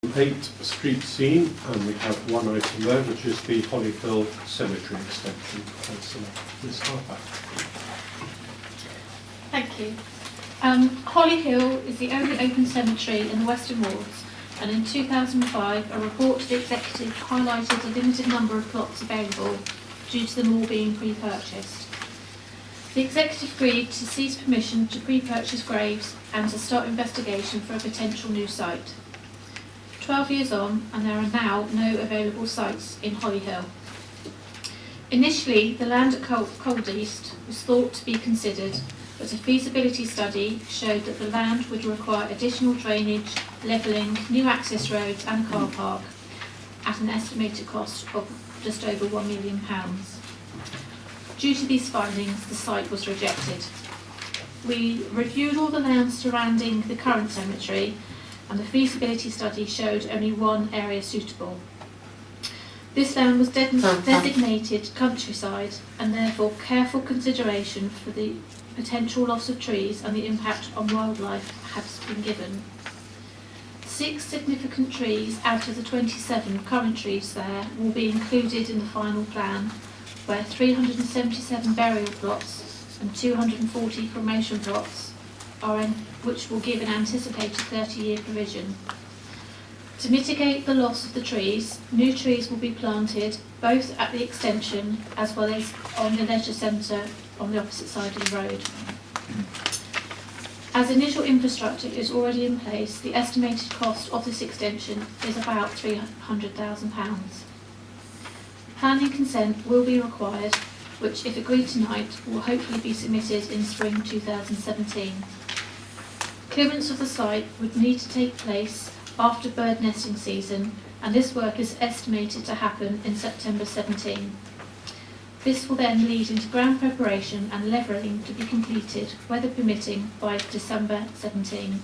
8 street scene, and we have one item there, which is the Holly Hill Cemetary extension. Ms. Harper. Thank you. Holly Hill is the only open cemetery in the Western Wards, and in 2005 a report to the executive highlighted a limited number of plots available due to them all being pre-purchased. The executive agreed to cease permission to pre-purchase graves and to start investigation for a potential new site. 12 years on, and there are now no available sites in Holly Hill. Initially, the land at Cold East was thought to be considered, but a feasibility study showed that the land would require additional drainage, levelling, new access roads and a car park at an estimated cost of just over £1 million. Due to these findings, the site was rejected. We reviewed all the land surrounding the current cemetery, and the feasibility study showed only one area suitable. This land was designated countryside, and therefore careful consideration for the potential loss of trees and the impact on wildlife has been given. 6 significant trees out of the 27 current trees there will be included in the final plan, where 377 burial plots and 240 cremation plots are in, which will give an anticipated 30-year provision. To mitigate the loss of the trees, new trees will be planted both at the extension as well as on the leisure centre on the opposite side of the road. As initial infrastructure is already in place, the estimated cost of this extension is about £300,000. Planning consent will be required, which, if agreed tonight, will hopefully be submitted in spring 2017. Clearance of the site would need to take place after bird nesting season, and this work is estimated to happen in September 17. This will then lead into ground preparation and levelling to be completed, weather permitting, by December 17.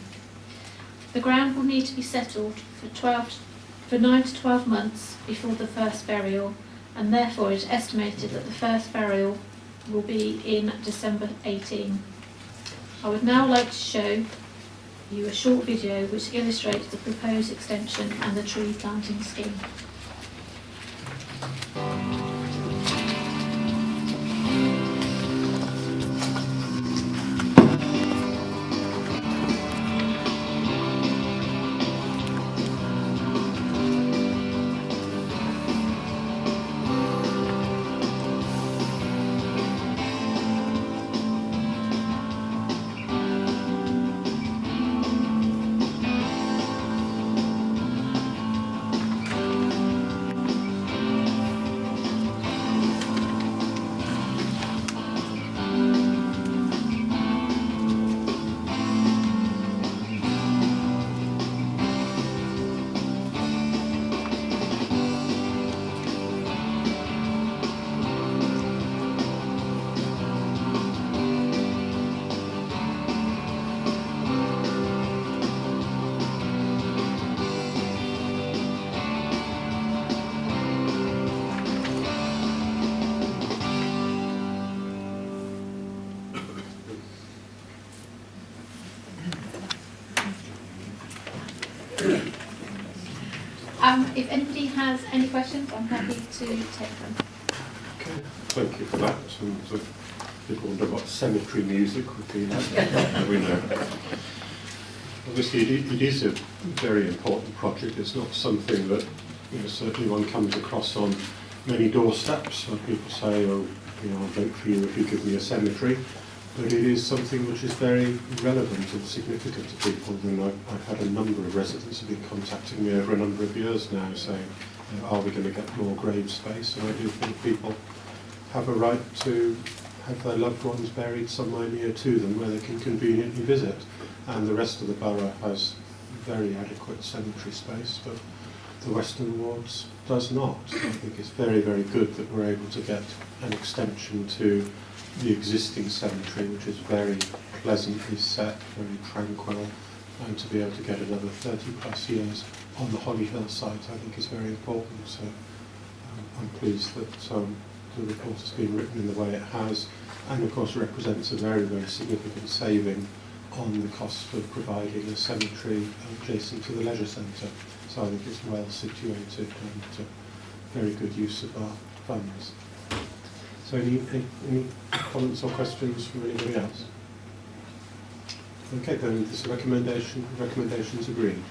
The ground will need to be settled for 9 to 12 months before the first burial, and therefore it is estimated that the first burial will be in December 18. I would now like to show you a short video which illustrates the proposed extension and the tree planting scheme. If anybody has any questions, I'm happy to take them. Okay, thank you for that. And people wonder what cemetery music would be like. We know. Obviously, it is a very important project. It's not something that certainly one comes across on many doorsteps. When people say, "Oh, I'll vote for you if you give me a cemetery." But it is something which is very relevant and significant to people. And I've had a number of residents who have been contacting me over a number of years now saying, are we going to get more grave space? And I do think people have a right to have their loved ones buried somewhere near to them where they can conveniently visit. And the rest of the borough has very adequate cemetery space, but the Western Wards does not. I think it's very, very good that we're able to get an extension to the existing cemetery, which is very pleasantly set, very tranquil, and to be able to get another 30 plus years on the Holly Hill site, I think is very important. So I'm pleased that the report has been written in the way it has, and of course represents a very, very significant saving on the cost of providing a cemetery adjacent to the leisure centre. So I think it's well situated and very good use of our funds. So any comments or questions from anybody else? Okay, then this recommendation's agreed.